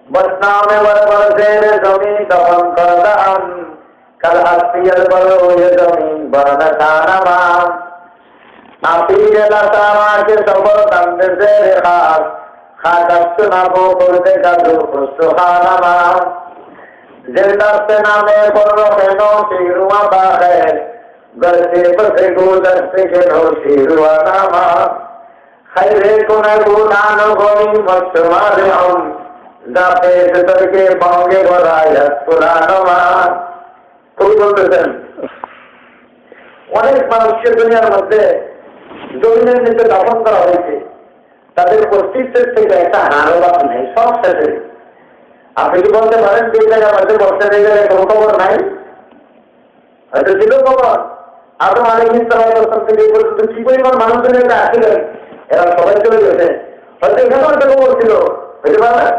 बदनाम बरबर जेर जमीन दफन करदा हम कल हस्तियल बरो ये जमीन बरनशानमा आफिल लतामा के सबर तंद जेर खास खादस्त नाबो करते कादू सुहानमा जिंदस्त नामे बरो हेनो शिरुआ बाहे घर से बसे गुदस्ते के नो शिरुआ नामा खैरे कुना गुनान गोई मस्त मारे हम जाते करके पाओगे बरायत पुरानमा কবি বলতেছেন অনেক মানুষকে দুনিয়ার মধ্যে জমিনের নিচে দাফন করা হয়েছে, তাদের অস্তিত্বের থেকে একটা হারবাদ নেই, সব শেষে। আপনি কি বলতে পারেন যে জায়গায় হয়তো বর্ষার এই জায়গায় কোনো খবর নাই? হয়তো ছিল খবর। আদম আলাইহিস সালাম থেকে এই পর্যন্ত কি পরিমাণ মানুষজনের এটা আসছিলেন, এরা সবাই চলে গেছে। হয়তো এখানেও একটা খবর ছিল, বুঝতে পারলেন?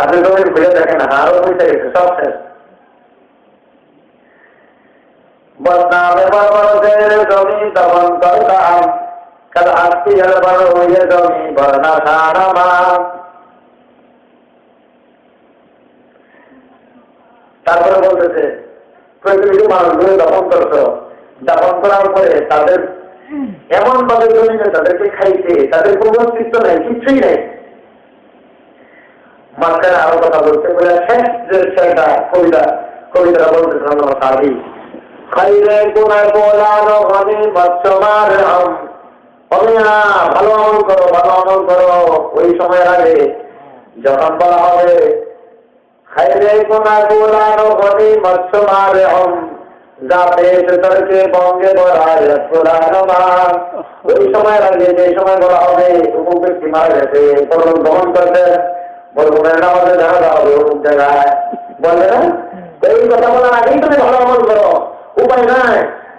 আপনি জমির ঘুরে দেখেন, হারও পয়সা গেছে, সব শেষ। বদনামে বরবরদের জমি দমন করতাম কাল হাস্তিয়ার বড় হয়ে জমি বর্ণাশানামা। তারপরে বলতেছে প্রকৃতি মানুষগুলো দমন করতো, দমন করার পরে তাদের এমন ভাবে জমিনে তাদেরকে খাইছে, তাদের কোনো অস্তিত্ব নেই, কিছুই নেই। মাঝখানে আরো কথা বলতে বলে শেষ যে সেটা কবিতা বলতেছে আমার সাথী খাইলে কোনায় বলানো আমি বাচ্চামার ভালো আমল করো, ভালো আমল করো। ওই সময়ের আগে যখন বলা হবে খাইলে কোনায় বলানো আমি বাচ্চামার যাতে তরকে বঙ্গে বলায় ওই সময়ের আগে যে সময় বলা হবে অমুক ব্যক্তি মারা গেছে, পরলোক গ্রহণ করতে বলবেন আমাদের দেখা দেওয়া হবে অমুক জায়গায়, বলবে না? এই কথা বলার আগেই তুমি ভালো আমল করো, উপায় নাই।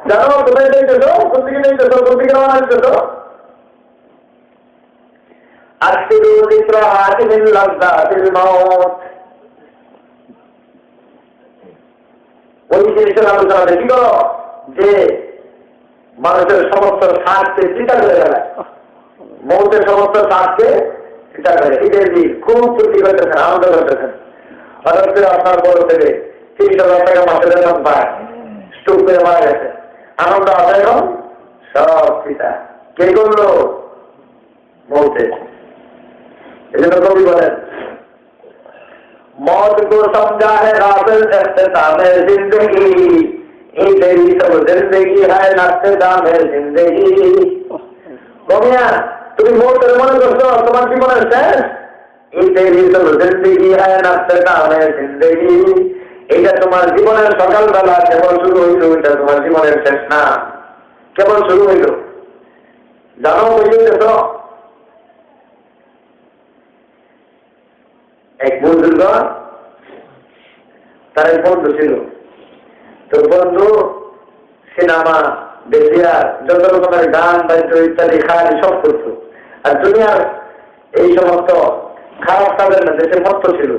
জানো তুমি দেখতেছো কোন দিকে দেখতেছো, কোন দিকে রওনা দিতেছো। আজকে চিত্র হাসিমিন লাজ্জাতিল মাউত, ওই জিনিসের আলোচনা বেশি করো যে মানুষের সমস্ত স্বাদকে চিন্তা করে ফেলায়, মৌতের সমস্ত স্বাদকে চিন্তা করে। ঈদের দিন খুব চুক্তি করতেছেন, আনন্দ করতেছেন। অথচ আপনার বড় থেকে 30,000 টাকা মাসে বেতন পায়, স্ট্রোক করে মারা গেছে, আনন্দ আছে এখন সব পিতা। কে করলো? মৌতে। এই জন্য কবি বলেন मौत को समझा है गाफिल इख्तिताम जिंदगी, ये तेरी सब जिंदगी है नख्तिताम जिंदगी। কমিয়া তুমি মৌতের মনে করছো তোমার জীবনের শেষ? এই তেরি সব জিন্দগি হয় নখ্তিতাম জিন্দগি, এটা তোমার জীবনের সকালবেলা কেবল শুরু হইল, এটা তোমার জীবনের শেষ না, কেবল শুরু হইল। জানো বুঝলি তো এক বুজুর্গ, তার এক বন্ধু ছিল। তো বন্ধু সিনেমা দেখিয়া যত রকমের গান বাদ্য ইত্যাদি খালি সব করতো, আর দুনিয়ার এই সমস্ত খারাপ কাজের মধ্যে সে মত্ত ছিল।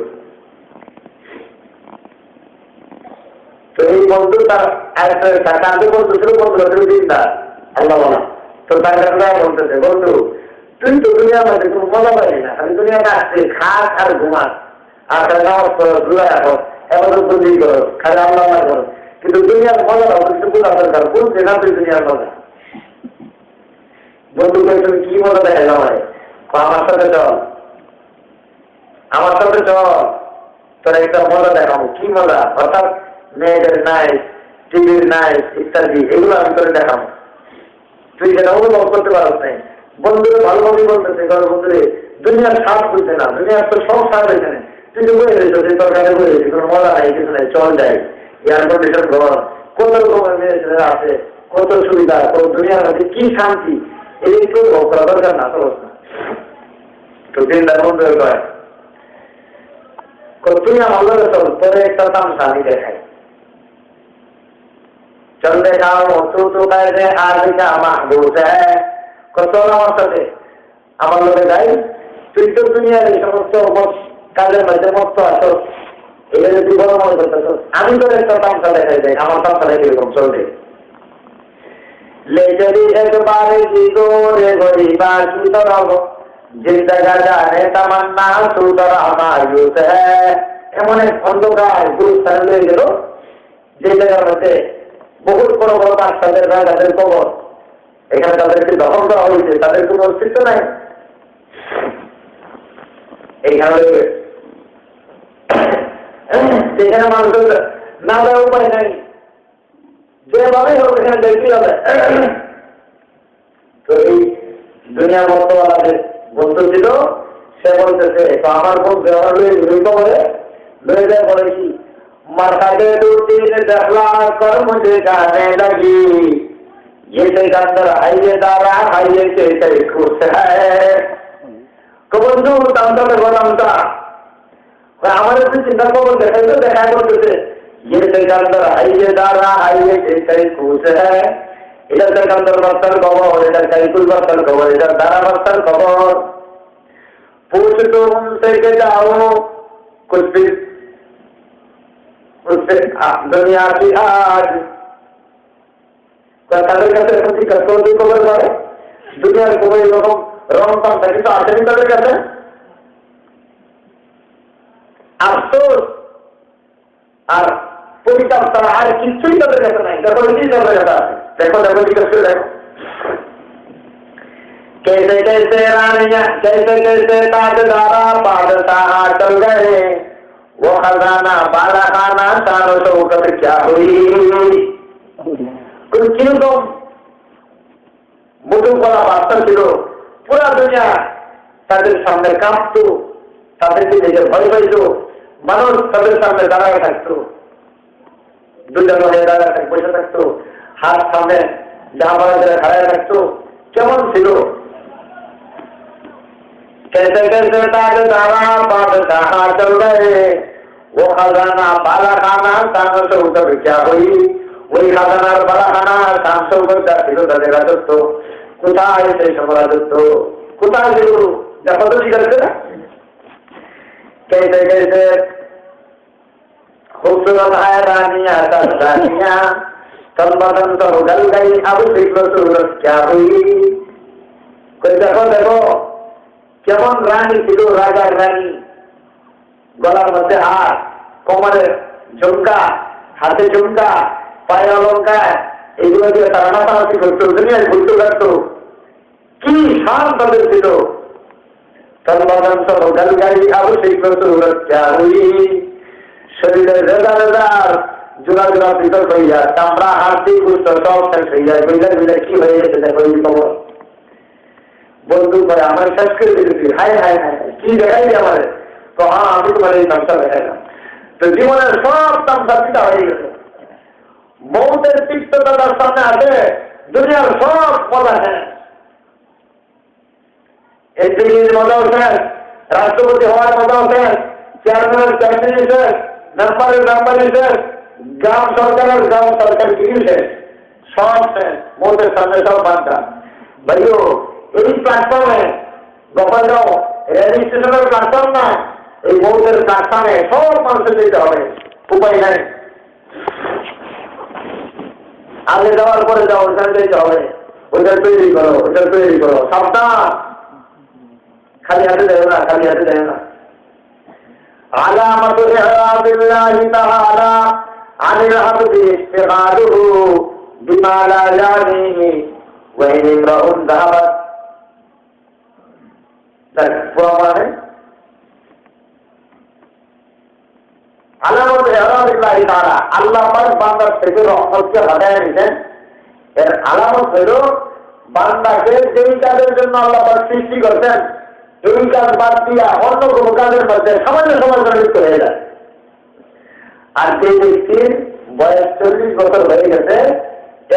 তো এই বন্ধু তার কাজে বন্ধু ছিল, বন্ধুরা ছিল দিনদার, আল্লাহ বলা। তো তার কাছে বলতেছে, বন্ধু তুই তো দুনিয়ার মধ্যে কোনো মজা পাইনি না, আমি দুনিয়াতে আসছি খাস আর ঘুমাস আর তার নামাজ করো, জুড়া রাখো, এবার বুদ্ধি করো, খালি আল্লাহ করো, কিন্তু দুনিয়ার মজাটা কিছু বোঝা দরকার, বুঝছে না তুই দুনিয়ার মজা। বন্ধু করে তুমি কি মজা দেখে আমায়, আমার সাথে চল, আমার সাথে চল, তোর একটা মজা দেখাবো। কি মজা? অর্থাৎ মেয়েদের নাইস, টিভির নাইস ইত্যাদি, এগুলো আমি করে দেখাবো, তুই যেটা অনুভব করতে পারছ নাই। বন্ধুরে ভালোভাবে বলতেছে, বন্ধুরে দুনিয়ার স্বাদ বুঝছে না, দুনিয়ার তো সব স্বাদ এখানে, তুই তো বলে দিচ্ছ তুই তরকারি বলেছি, কোনো মজা নাই, কিছু নাই, চল যাই, এয়ার কন্ডিশন ঘর, কত রকমের মেয়ে ছেলেরা আছে, কত সুবিধা, কত দুনিয়ার মধ্যে কি শান্তি, এই তো ভোগ করা দরকার না, চলো না। তো দিনদার বন্ধু কয় তুই আমার লগে চল, তোরে একটা তামসা আমি দেখাই, চল দেখাও তু তো কায়দে আদিকা মাহবুব চল আমার সাথে, আমার লগে যাই, তুই তো দুনিয়ার এই সমস্ত কাজের মধ্যে মস্ত আসো, এটা যদি বড় মনে করতেছ, আমি তোর একটা তামসা দেখাই যাই, আমার তামসা দেখে এরকম চলবে। ले चली एक बार की गोरे गोरी बाकी तो रहो जिंदगा जाने तमन्ना सुतरा मायूस है এমন এক অন্ধকার গুরুস্থান হয়ে গেল যে জায়গার মধ্যে বহুত বড় বড় বাচ্চাদের তাদের কবর, এখানে তাদেরকে দখল করা হয়েছে, তাদের কোনো অস্তিত্ব নাই। এইখানে যেখানে মানুষের না দেওয়ার উপায় নাই, যেভাবে হোক এখানে দেখতে হবে। তো এই দুনিয়া বর্তমানের বন্ধু ছিল, সে বলতেছে তো আমার খুব ব্যবহার করে লয়ে যায়, বলে কি मरहले दो तीन दखला कर मुझे जाने लगी, ये सिकंदर है ये दारा है ये चेतरी खुश है। बंधु তামসাতে বলামটা আমাদের তো চিন্তা করবো, দেখাই তো দেখা করতেছে ये सिकंदर है ये दारा है ये चेतरी खुश है। এটা সিকंदर বস্তার খবর, এটা সাইকুল বস্তার খবর, এটা দারা বস্তার খবর। पूछ तो उनसे के जाओ कुछ भी उससे दुनिया की आज তাদের কাছে এখন কি কতটি খবর পাবে, দুনিয়ার কোনো এরকম রং পাল্টা কিন্তু আসেনি তাদের কাছে। আফসোস আর পরিতাপ তারা আর কিছুই তাদের কাছে নাই। দেখো কি তাদের কাছে আছে, দেখো দেখো জিজ্ঞেস করে দেখো कैसे कैसे रानियां कैसे कैसे ताजदारा बादशाह चल गए, वो खजाना बाला खाना शानो शौकत क्या हुई। কিরকম মুঠো করা বার্তা ছিল, পুরা দুনিয়া তাদের সামনে কাঁপতো, তাদেরকে দেখে ভয় পাইত, মানুষ তাদের সামনে দাঁড়ায় থাকতো, দুইটা হয়ে দাঁড়ায় বসে থাকতো, হাত সামনে জামা খাড়ায় থাকতো। কেমন ছিল, कैसे कैसे ताजदारा बादशाह चल गए, वो खजाना बाला खाना शानो शौकत क्या हुई। ওই খাজানার বালাখানা শান শৌকত যা ছিল তাদের রাজত্ব, কোথায় সেই সব রাজত্ব, কোথায় ছিল দেখো তো জিজ্ঞাসা করে। कैसे कैसे खूबसूरत है रानियां सब रानियां, तन बदन तो गल गई अब देखो सूरत क्या हुई। कोई देखो देखो কেমন রানী ছিল, রাজার রানী, গলার মধ্যে হাত, কোমরে ঝুমকা, হাতে ঝুমকা, পায়ে অলঙ্কার, এগুলো দিয়ে তারা নাচানাচি করতো, দুনিয়ায় ঘুরতে থাকতো। কি শান তাদের ছিল। শরীরের রেজা রেজার জোড়া জোড়া ভিতর হইয়া চামড়া হাড়ি গুস্ত সব শেষ হইয়া বিলে বিলে কি হয়ে গেছে দেখো এই খবর। বন্ধু করে আমার শেষ করে দিয়েছি, হায় হায় হায় কি দেখাই আমার। তো হ্যাঁ আমি তোমার এই তামসা দেখাইলাম। তো জীবনের সব তামসা পিতা হয়ে গেছে, মৌতের তিক্ততা তার সামনে আছে, দুনিয়ার সব মজা শেষ। এই দিল্লির মজাও শেষ, রাষ্ট্রপতি হওয়ার মজাও শেষ, চেয়ারম্যানের চাকরি শেষ, মেম্বারের মেম্বারি শেষ, গ্রাম সরকারের গ্রাম সরকার কিছু শেষ, সব শেষ। মৌতের সামনে সব বান্ধা। ভাইও এই প্ল্যাটফর্মে গোপালগাঁও রেল স্টেশনের প্ল্যাটফর্ম না, এই মৌতের প্ল্যাটফর্মে সব মানুষের যেতে হবে, উপায় নাই। আগে যাওয়ার পরে যাও, ওইখানে যেতে হবে, ওইটা তৈরি করো, ওইটা তৈরি করো, সাবধান, খালি হাতে দেবে না, খালি হাতে দেবে না। আলামাতু ইরাদিল্লাহি তাআলা আনিল আবদি ইস্তিগালুহু বিমা লা ইয়ানিহি ওয়া ইন ইমরাউন যাহাবাত। মানে আলামাতু ইরাদিল্লাহি তাআলা, আল্লাহ পাক বান্দার থেকে রহমতকে হটায় নিতেন। এর আলামত হল বান্দাকে যেই কাজের জন্য আল্লাহ পাক সৃষ্টি করতেন এই কাজ বাদ দিয়া অন্য কোনো কাজের মধ্যে সামান্য সময় লিপ্ত হয়ে যায়। আর যে ব্যক্তির বয়স 40 বছর হয়ে গেছে,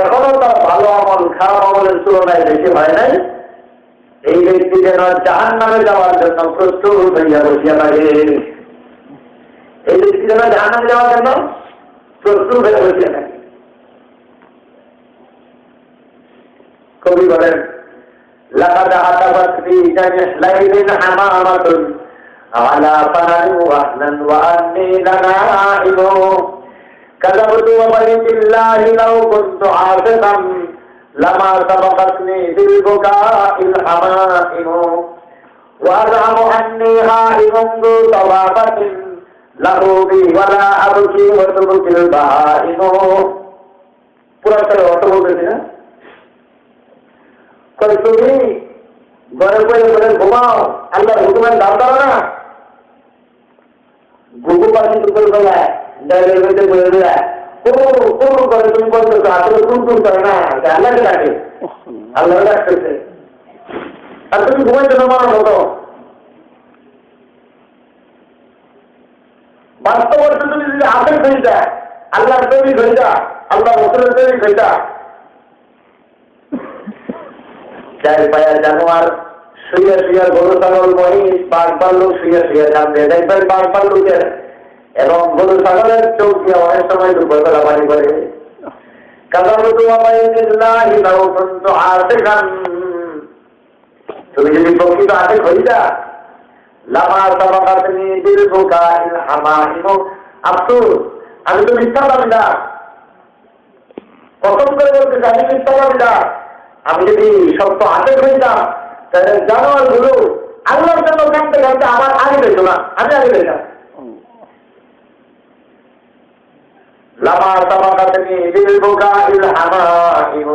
এখনো তার ভালো আমল খারাপ আমলের তুলনায় বেশি হয় নাই, এই ব্যক্তি যেন জাহান্নামে যাওয়ার জন্য প্রস্তুত হইয়া বসিয়া থাকে। এই ব্যক্তি যেন জাহান্নামে যাওয়ার জন্য প্রস্তুত হয়ে বসিয়া থাকে। কবি বলেন لقد عتبت في جنح ليل حمامة على فنن وأهلا وأني لنائم كذبت وبيت الله لو كنت عاصقا لما سبقتني بالبكاء الحمائم وأزعم أني هائم ذو طوافة له بي ولا أبكي وتبكي البهائم পুরা সালে অর্থ বলতেছি না তুমি ঘরে ঘরে ঘুমাও আল্লাহর হুকুমের দাম দাও না ঘুঘু পাখি দুপুর বেলায় ডাইলের মধ্যে বলে দেয় কোন করে তুমি বলতেছো আসলে কোন করে না আল্লাহকে ডাকে আল্লাহ ডাকতেছে আর তুমি ঘুমাইতে নামানো হতো বাস্তব অর্থে তুমি যদি হাতের হয়ে যায় আল্লাহর তৈরি হয়ে যা আল্লাহ রসুলের তৈরি হয়ে যা চার পায়া জানোয়ার শুয়ে শুয়ে গরু ছাগল মহিষ বাঘ ভাল্লুক শুয়ে শুয়ে জানবে দেখবেন বাঘ ভাল্লুকের এবং গরু ছাগলের চোখ দিয়ে অনেক সময় দুর্বলতা বাড়ি করে তুমি যদি প্রকৃত আশেক হই যা লামা সাবাকাতনি বিল বুকাইল হামাইম আফসোস আমি তো মিথ্যাবাদী না কসম করে বলতে আমি মিথ্যাবাদী না আমি যদি সত্য আশেক হয়ে যাম তাহলে জানোয়ার গুলো আল্লাহর জন্য কাঁদতে কাঁদতে আমার আগে পেত না আমি আগে পেতাম লামা সাবাকাতনি বিল বুকাইল হামাইম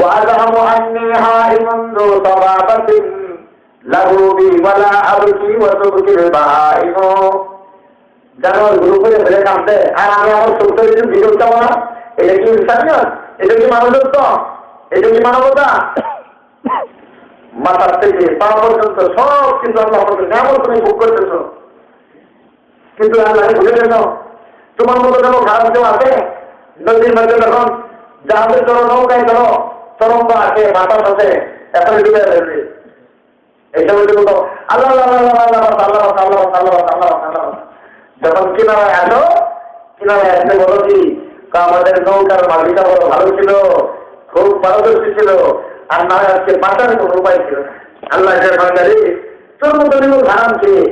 وأزعم أني هائم ذو طبابة له بي ولا أبكي وتبكي البهائم জানোয়ার গুলো করে ফেলে কাঁদতে আর আমি আমার সত্য কিছু ভিডিও চাবো না এটা কি ইনসানিয়ত এটা কি মানবত্ব এটা কি মানবতা মাথার থেকে পা পর্যন্ত সব কিছু আল্লাহ কেমন তুমি ভোগ করতেছ কিন্তু আল্লাহ ভুলে গেল তোমার মতো যেন খারাপ কেউ আছে নদীর মধ্যে যখন জাহাজের চলো নৌকায় চলো তরঙ্গ আছে মাথার সাথে এখন ডুবে ফেলবে এইসব আল্লাহ আল্লাহ আল্লাহ আল্লাহ আল্লাহ আল্লাহ আল্লাহ আল্লাহ আল্লাহ যখন কিনারায় আসো কিনারায় আসতে বলো কি আমাদের নৌকার মালিকটা বড় ভালো ছিল খুব পারদর্শী ছিল আর না আজকে বাঁচার কোনো উপায় ছিল না আল্লাহ ভান্ডারি তোর মতো হারাম খেয়ে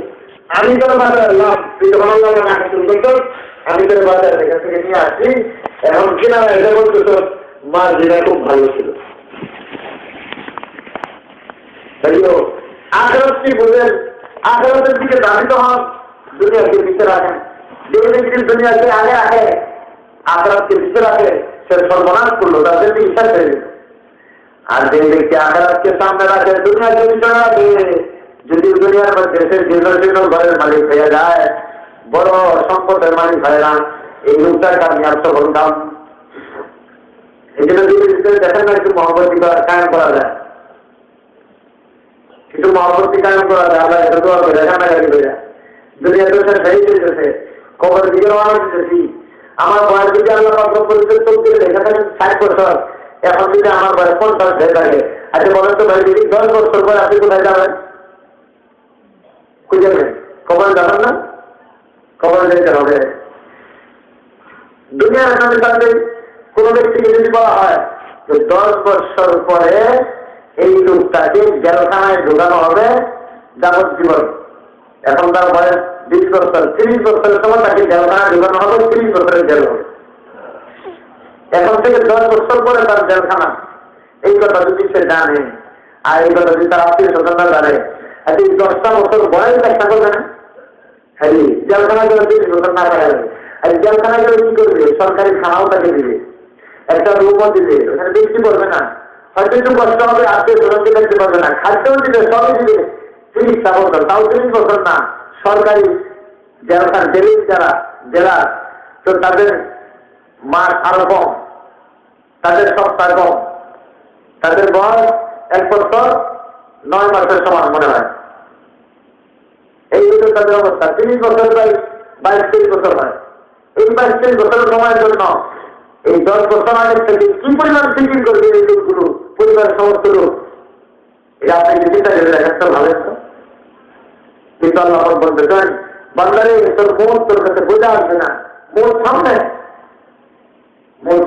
আমি তোর বাজার এলাম তুই তো ভালো লাগে না আমি তোর বাজার এখান থেকে নিয়ে আসি এখন কিনারায় এসে বলছো তোর মাছ যেটা খুব ভালো ছিল আখেরাত কি বললেন আখেরাতের দিকে ধাবিত হন দুনিয়াকে পিছিয়ে রাখেন যে ব্যক্তি দুনিয়াকে আগে আগে আখেরাতকে পিছিয়ে রাখে সে সর্বনাশ করলো তাদের ইচ্ছা ছেড়ে দিল আর যে ব্যক্তি আখেরাতকে সামনে রাখে দুনিয়াকে পিছিয়ে রাখে যদি দুনিয়ার মধ্যে সে জীর্ণ ঘরের মালিক হয়ে যায় বড় সম্পদের মালিক হয় না এই লোকটার কামিয়াব সফল কাম এই জন্য দেখেন না একটু মহব্বতী কায়েম করা যায় কিছু মহব্বতী কায়েম করা যায় আল্লাহ এটা দোয়া করে কান্নাকাটি করে দুনিয়াতে সেই চলতেছে খবর দিকে রওনা দিতেছি আমার বয়স দিকে আল্লাহ পরিচয় চলতে এখানে 60 বছর এখন যদি আমার বয়স 50 হয়ে থাকে আচ্ছা বলেন তো ভাই যদি 10 বছর পরে আপনি কোথায় যাবেন খুঁজে নেন খবর যাবেন না খবর যেতে হবে দুনিয়ার সাথে কোন ব্যক্তিকে যদি বলা হয় যে 10 বছর পরে এই লোকটাকে জেলখানায় ঢোকানো হবে যাবজ্জীবন এখন তার বয়স 20 বছর 30 বছরের সময় তাকে জেলখানায় ঢোকানো হবে 30 বছরের জেল হবে এখন থেকে 10 বছর পরে তার জেলখানা এই কথা যদি সে জানে আর এই কথা যদি তার আত্মীয় স্বজনরা জানে আর এই 10টা বছর বয়স চেষ্টা করবে না হ্যাঁ জেলখানায় গেলে 30 বছর না পারে আর জেলখানায় গেলে কি করবে সরকারি খানাও তাকে দিবে একটা রুমও দিবে ওখানে বৃষ্টি করবে না হয়তো একটু কষ্ট হবে আজকে জনকে দেখতে পারবে না খাদ্যও দিবে সবই দিবে 30টা বছর তাও 30 বছর না সরকারি জেলখান যারা জেলা তো তাদের মাস আরো কম তাদের সপ্তাহ কম তাদের বয়স 1 বছর 9 মাসের সমান মনে হয় এই হচ্ছে তাদের অবস্থা 30 বছর 22-23 বছর হয় এই 22-23 বছরের সময়ের জন্য এই 10 বছর আগে থেকে কি পরিমাণ থিঙ্কিং করবে এই লোকগুলো পরিবারের সমস্ত লোক এই আপনি চিন্তা করে একটা ভালো কিন্তু আল্লাহ বলতে চান বান্দারে তোর মন তোর কাছে বোঝা আসবে না মন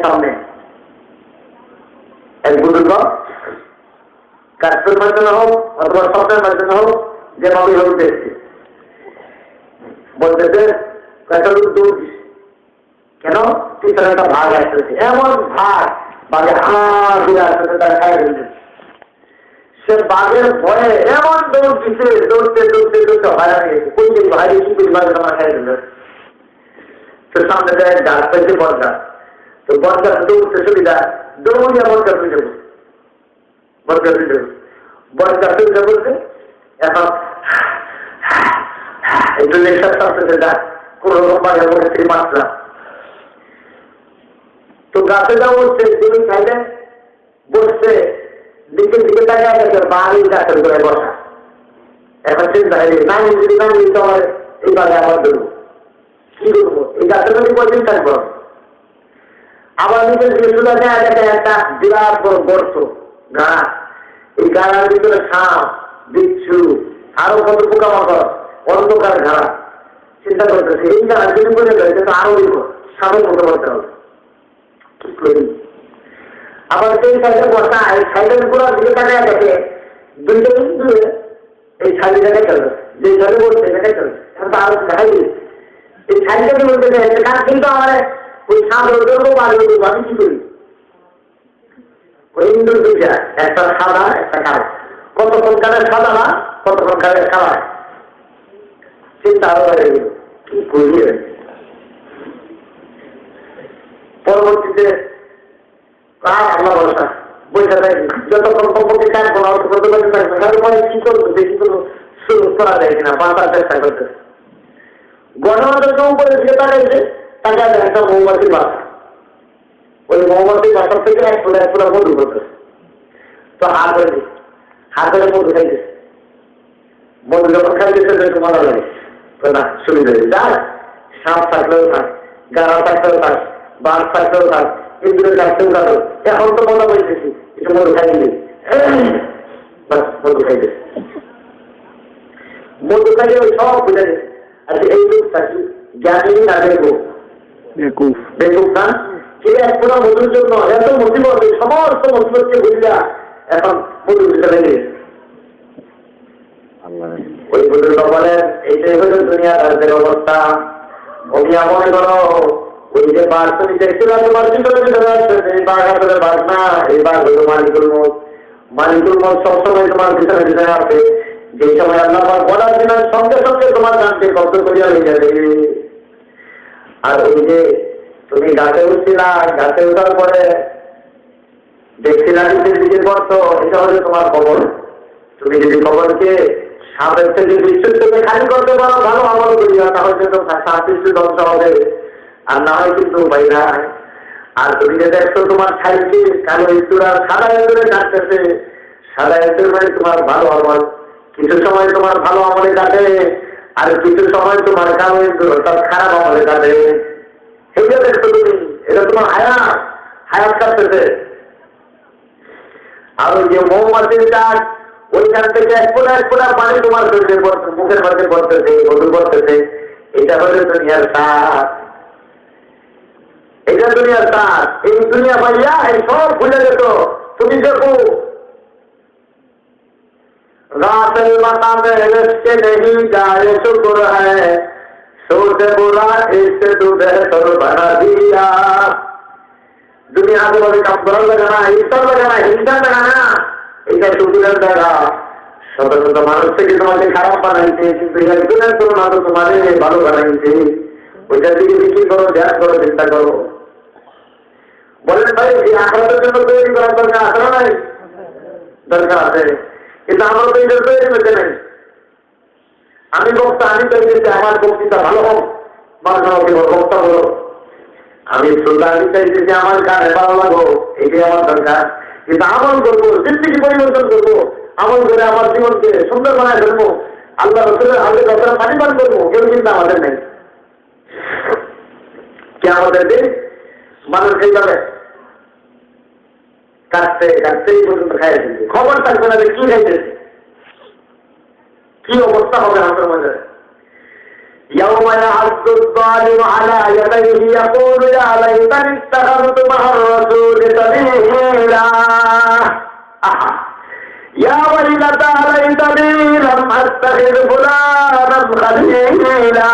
সামনে এক বুজুর্গ কাস্টের মাধ্যমে হোক অথবা স্বপ্নের মাধ্যমে হোক যেভাবে হোক দেখছি বলতেছে একটা লোক দৌড় কেন পিছনে একটা ভাগ আসতেছে এমন ভাগ বাঘে ঘুরে আসতেছে তারা খাই ফেলতেছে সে বাঘের ভয়ে এমন দৌড় দিচ্ছে, দৌড়তে দৌড়তে দৌড়তে হারা গেছে। কোন দিন ভাই কি করি বাঘের আমার খাই দিল। তো সামনে যায় গাছ পেয়েছে বটগাছ। তো বটগাছ দৌড়তে সুবিধা, দৌড়িয়া বটগাছ হয়ে যাবো, বটগাছ হয়ে যাবো, বটগাছ হয়ে যাবো। এখন একটু লেখার সাথে যা কোন রকম বাঘের মধ্যে থেকে মাত্রা। তো গাছে যা বলছে তুমি খাইলে বসছে, দিকে দিকে তাকায় গেছে, বাড়ি গাছের করে বসা। এখন চিন্তা হয় না যদি না নিতে আমার এই বাঘে আবার দেবো, কি করবো, এই গাছের মধ্যে কদিন থাকবো। আবার নিজের দিকে দেখা গেছে একটা বিরাট বড় গর্ত গাড়া, এই গাড়ার ভিতরে সাপ, বিচ্ছু, আরো কত পোকামাকড়, অন্ধকার ঘাড়া। চিন্তা করতেছে এই গাড়া যদি করে দেয় কিন্তু আরো সাপের মতো করতে হবে, কি করি। আবার সেই সাইডে বসা, এই সাইডের পুরো দিকে টাকা গেছে দুইটা কিন্তু এই সাইডে জায়গায় চলবে, যে সাইডে বসছে জায়গায় চলবে। এখন তো আরো দেখাই এই সাইডটাকে বলতে চাই কিন্তু আমার ওই সাপ ধরবো বা ধরবো, আমি কি করি। ওই ইন্দুর দুইটা, একটা সাদা একটা কালো, কতক্ষণ কালের সাদা না কতক্ষণ কালের কালা। চিন্তা আরো বেড়ে গেল, কি করি। পরবর্তীতে আল্লাহ ভরসা বৈশা থাকে, যতক্ষণ কমপক্ষে কাটবো না করতে থাকবে, তারপরে কি করবো দেখি কোনো শুরু করা যায় কিনা, বাঁচার চেষ্টা করতে। গণমাধ্যমের উপরে যে তাকাইছে টাকা একটা মৌমাছির বাসা, ওই মৌমাছির বাসার থেকে এক ফুটা মধু করতে। তো হাতের মধু খাইছে, মধু যখন খাইতেছে একটু মজা লাগে, না সুবিধা যা সাপ থাকলেও থাক, গাড়া থাকলেও থাক, বাঘ থাকলেও থাক, ইন্দুরের থাকতেও থাকো। এখন তো মজা পাইতেছি, একটু মধু খাইলে মধু খাইতে, মধু খাইলে ওই সব বুঝে গেছে। আচ্ছা এই লোকটা কি জ্ঞানী না বেকুফ? বেকুফ না, ঠিক আছে। পুরো মধুর জন্য এত মুসিবত, সমস্ত মুসিবতকে বুঝলা এখন মধু হিসেবে গেছে। ওই বুজুর্গ বলেন এইটাই হলো দুনিয়াদারদের অবস্থা। ওকে মনে করো ওই যে বাঘ তুমি দেখছিলাম তোমার ভিতরে ভিতরে আসছে, এই বাঘ আসলে বাঘ না, এই বাঘ হলো মালিকুল মত। মালিকুল মত সবসময় তোমার ভিতরে ভিতরে আছে। যে সময় আল্লাহ বলার দিনের সঙ্গে সঙ্গে তোমার গানকে কষ্ট করিয়া হয়ে যাবে। আর ওই যে তুমি গাছে উঠছিলা, গাছে উঠার পরে দেখছিলা নিজের দিকে করতো, এটা হলে তোমার খবর। তুমি যদি খবরকে সাপের থেকে বিশ্বর থেকে খালি করতে পারো, ভালো আমল করিয়া, তাহলে তো সাপৃষ্টি ধ্বংস হবে, আর না হয় কিন্তু উপায় নাই। আর তুমি যে দেখছো তোমার ছাইকে কালো ইঁদুর আর সাদা ইঁদুরে কাটতেছে, সাদা ইঁদুর মানে তোমার ভালো আমল, কিছু সময় তোমার ভালো আমলে কাটে, আর কিছু সময় তোমার কালো ইঁদুর অর্থাৎ খারাপ আমলে কাটে। সেইটা দেখছো তুমি, এটা তোমার হায়াত কাটতেছে। আর ওই যে মৌমাছির কাজ, ওইখান থেকে এক ফোঁটা পানি তোমার মুখের মধ্যে পড়তেছে, মধু পড়তেছে। এটা হলে দুনিয়ার সাথ, এটা দুনিয়ার সাথ। এই দুনিয়া ভাইয়া এই সব ভুলে যেত। তুমি দেখো রাতের মাকামে রেস্কে নেই যায় শুকর হ্যায়, সোতে বুরা এসে ডুবে তোর বানা দিয়া। দুনিয়া তোমাকে কাম করার লাগে না, ঈশ্বর লাগে না, হিংসা লাগে না, এটা শুকুরের দ্বারা। শত শত মানুষ থেকে তোমাকে খারাপ বানাইছে, কিন্তু একজনের তুলনা তো তোমাদের ভালো বানাইছে। ওইটার দিকে বিক্রি করো, ধ্যান করো, চিন্তা করো। বলেন ভাই এই আখড়াতের জন্য তৈরি করার দরকার আছে না নাই? দরকার আছে, কিন্তু আমার তো এটা তৈরি হতে নেই। আমি বক্তা, আমি তৈরি করছি, আমার বক্তৃতা ভালো হোক, বক্তা বলো। আমি শ্রোতা, আমি চাইছি যে আমার গানে ভালো লাগো, এটাই আমার দরকার। কিন্তু আমল করবো, জিন্দিগি পরিবর্তন করবো, আমল করে আমার জীবনকে সুন্দর বানায় ফেলবো, আল্লাহ রসুলের হাতে কথা পানি পান করবো, কেউ চিন্তা আমাদের নেই। কে আমাদের দিন মানুষ সেইভাবে কাটতে কাটতে এই পর্যন্ত খাইয়ে দিচ্ছে, খবর থাকবে না যে কি খাইতেছে, কি অবস্থা হবে আমাদের মধ্যে। يوم يعض الظالم على يديه يقول يا ليتني اتخذت مع الرسول سبيلا يا ويلتى ليتني لم اتخذ فلانا خليلا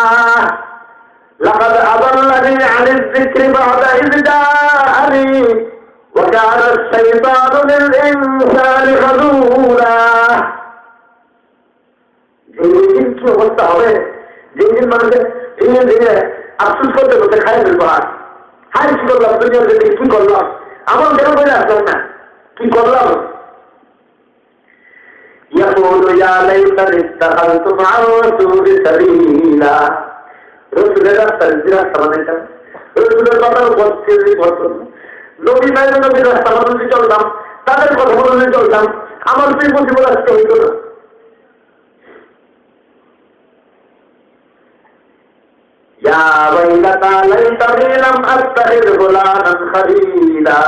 لقد اضلني عن الذكر بعد اذ جاءني وكان وكان الشيطان للإنسان خذولا যেদিন কি অবস্থা হবে, যেদিন মানুষের দিনে দিনে আফসোস করতে করতে খাই ফেলবো। হাই কি করলাম, দুনিয়ার দিকে কি করলাম, আমার কেন বলে আসলাম না, কি করলাম। يقول يا ليتني اتخذت مع الرسول سبيلا রসুলের রাস্তায় যে রাস্তা বানাইতাম, রসুলের কথা বলতে নবী নাইব নবীর রাস্তা বানাতে চলতাম, তাদের কথা বলতে চলতাম, আমার সেই মুসিবত আসতে হইত না। يا ويلتى ليتني لم أتخذ فلانا خليلا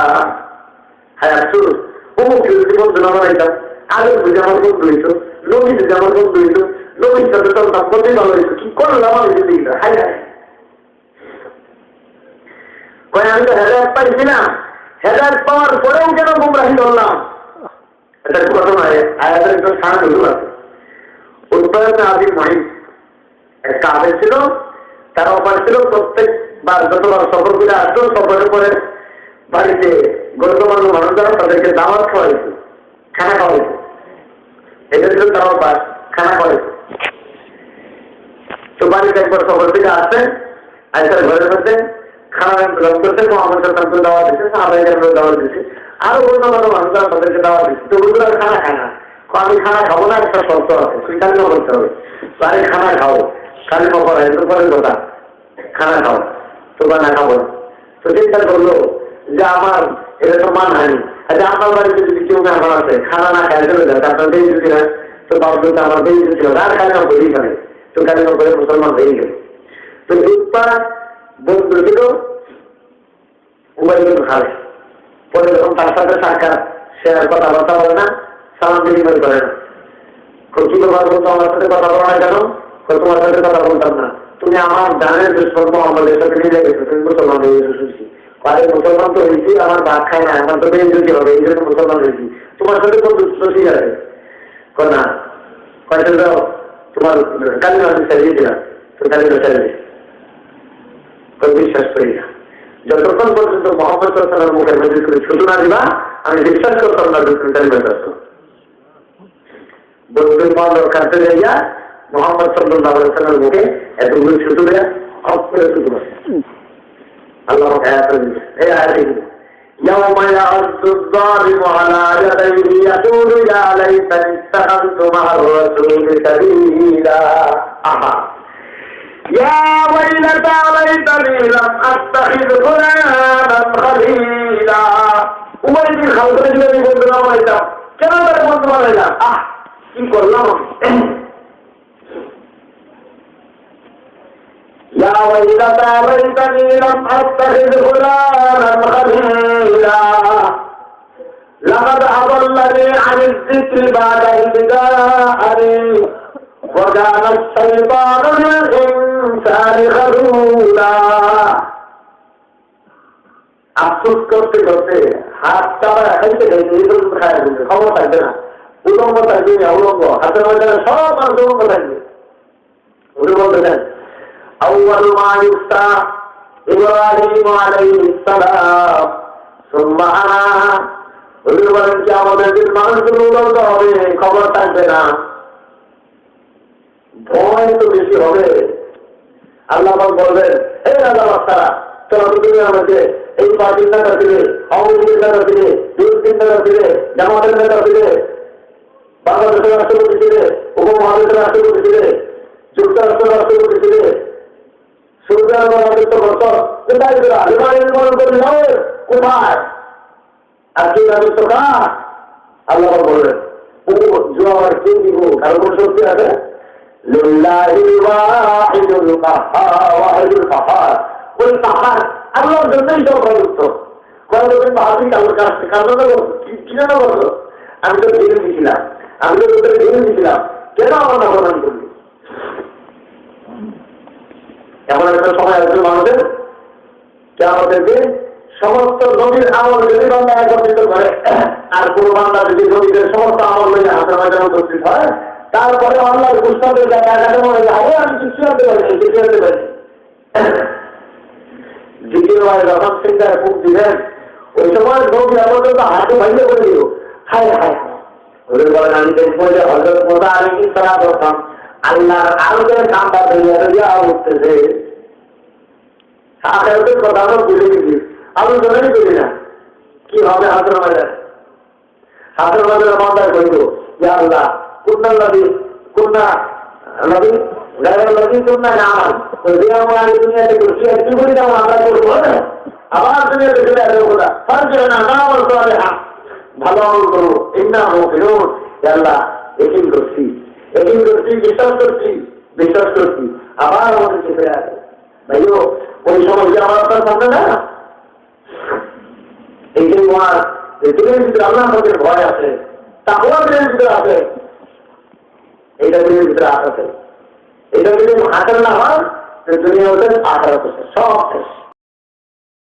হায় আফসোস, অমুক যদি বন্ধু না বানাইতাম, আগের বুঝে আমার বন্ধু হইত, নবী যদি আমার বন্ধু হইত, নবীর সাথে চলতাম, কতই ভালো হইত, কি করলাম আমি যদি হায় হায়। আমি তো হেদায়ত পাইছি না, হেদায়ত পাওয়ার পরেও কেন গুমরাহি করলাম। এটা কথা নয়, আয়াতের একটু সারা হুজুর আছে। উৎপাদনে আদিম মহিম একটা আদেশ ছিল, তারা অপার ছিল প্রত্যেকবার যতবার সফর করে আসতো, সফরের পরে বাড়িতে গৌরমান্য মানুষ যারা তাদেরকে দাওয়াত খাওয়াইছে, খানা খাওয়াইছে। এটা ছিল তার অপার, খানা খাওয়াইছে। তো বাড়িতে একবার সফর থেকে আসছে, আয়সার ঘরের মধ্যে খানা গ্রহণ করছে, মোহাম্মদ সাল্লামকে দাওয়াত দিচ্ছে, সাহাবাইকে দাওয়াত দিচ্ছে, আরো গৌরমান্য মানুষ যারা তাদেরকে দাওয়াত দিচ্ছে। তো ওগুলো খানা খায় না, আমি খানা খাবো না, একটা শর্ত আছে, তুই কালিমা করতে হবে। তারে খানা খাও, কালিমা করা এত পরের কথা, খানা খাও। তো না খাবো না। তো চিন্তা করলো যে আমার এটা তো মানহানি, আচ্ছা আপনার বাড়িতে যদি কেউ মেহমান আছে, খানা না খায় চলে যায়, আপনার বেশ যদি না, তো বাবুতে আমার বেশ ছিল, আর কালিমা করেই খাবে, তো কালিমা করে মুসলমান হয়ে গেল। তো একবার বন্ধু ছিল উবাইদুল খালে, পরে যখন তার সাথে সাক্ষাৎ, সে আর কথাবার্তা বলে না, সালাম বিনিময় করে না। কি ব্যাপার বলতো, আমার সাথে কথা বলো না কেন? তোমার সাথে কথা বলতাম না, তুমি আমার জানের দুষ্কর্ম আমাদের সাথে মিলে গেছো, তুমি মুসলমান হয়ে গেছো শুনছি। আরে মুসলমান তো হয়েছি, আমার ভাত খায় না, আমার তো বেশ যদি হবে, এই জন্য মুসলমান হয়েছি। তোমার সাথে কোন দুষ্ট ঠিক আছে না, কয়েকটা দাও, তোমার কালিমা আমি চালিয়ে দিলাম, তো কালিমা চালিয়ে বিশ্বাস করি না। যতক্ষণ পর্যন্ত মোহাম্মদ সাল্লাল্লাহু মুখের মধ্যে করে ছুটু না দিবা, আমি বিশ্বাস করতাম না যে তুমি কালিমা চাচ্ছ। বন্ধুর মন রক্ষাতে যাইয়া মোহাম্মদ সাল্লাল্লাহু আলাইহি ওয়াসাল্লামের মুখে এতগুলো ছুটু দেয়া, অফ করে ছুটু দেয়। আল্লাহ এই আয়াতে يوم يعض الظالم على يديه يقول يا ليتني اتخذت مع الرسول سبيلا يا ويلتى ليتني لم اتخذ فلانا خليلا উমাইর খালদের যদি বন্ধু না হইতাম, কেন তার বন্ধু বানাইলাম, কি করলাম। يا ويلتى ليتني لم اتخذ فلانا خليلا لقد اضلني عن الذكر بعد إذ جاءني وكان الشيطان للإنسان خذولا আফসোস করতে করতে হাত চাপা খাইতে খাইতে এই পর্যন্ত খায় বলবে, খবর থাকবে না, উলঙ্গ থাকবে না, উলঙ্গ হাতের মধ্যে সব মানুষ উলঙ্গ থাকবে। উনি বলতেছেন أول ما يفتح إبراهيم عليه السلام ثم أنا উনি বলেন কি আমাদের দিন মানুষগুলো উলঙ্গ হবে, খবর থাকবে না, ভয় তো বেশি হবে। আল্লাহ বলবেন, এই রাজা বাচ্চারা চলো তুমি আমাকে এই পার্টির নেতা দিলে, আওয়ামী লীগের নেতা দিলে, বিএনপির নেতা দিলে, জামাতের নেতা দিলে, বাংলাদেশের রাষ্ট্রপতি দিলে, উপমহাদেশের রাষ্ট্রপতি দিলে, যুক্তরাষ্ট্রের রাষ্ট্রপতি দিলে, সৌদি আরব রাষ্ট্র বছর কোথায় দিলা, কোথায় আর কি রাজস্ব কা আল্লাহ বলবেন জোয়ার কে দিব, কারো কোন শক্তি আছে? লিল্লাহিল ওয়াহিদুল কাহ্হার, ওই পাহাড় আল্লাহর জন্যই সর্বযুক্ত। কয়েকদিন বাহাদুর কারোর কাছে কারণ কি জানা বললো, আমি তো ভেঙে দিয়েছিলাম, আমি তো তোদের ভেঙে দিয়েছিলাম, কেন আমার না প্রদান করবি? এমন একটা সময় আসবে মানুষের আমাদেরকে সমস্ত নবীর আমল যদি বান্দা একত্রিত করে, আর কোন বান্দা যদি নবীদের সমস্ত আমল লইয়া হাতের ময়দানে উপস্থিত হয়, তারপরে আল্লাহর গুস্তাদের জায়গায় মনে যায় আমি কিছু আনতে পারি, কিছু আনতে পারি। দ্বিতীয়বার যখন চিন্তায় ফুক দিবেন, ওই সময় লোক পর্যন্ত হাতে ভাইলে করে দিল, হায় হায় ওদের বলেন আমি দেখবো যে হজরত মোসা আলাইহিস সালাম করতাম আল্লাহর আরশের কামটা দিয়ে উঠতেছে। আখেরাতের কথা আমরা ভুলে গেছি, আলোচনাই করি না। কি হবে হাতের মাঝে? হাতের মাঝে মাথায় করিব যে আল্লাহ কুন্না নদী কুন্না নদী গায়ের নদী কুন্না না আমার যে আমরা আগে দুনিয়াতে করছি কি করি না আমরা করবো না, আবার দুনিয়াতে চলে আসবে কথা ফার্জে না না আমার সবাই ভালো আমল করবো ইন্না মুফিনুন। আল্লাহ একিন করছি বিশ্বাস করছি আবার আমাদের চেপে আসে। ভাইও ওই সময় যে আমার আপনার সামনে না এই যে তোমার দিনের ভিতরে আল্লাহ আমাদের ভয় আছে, তাকওয়া দিনের ভিতরে আছে, এইটা দিনের ভিতরে আছে। এটা যদি হাতের না হয় দুনিয়া ওদের আঠারো সব শেষ।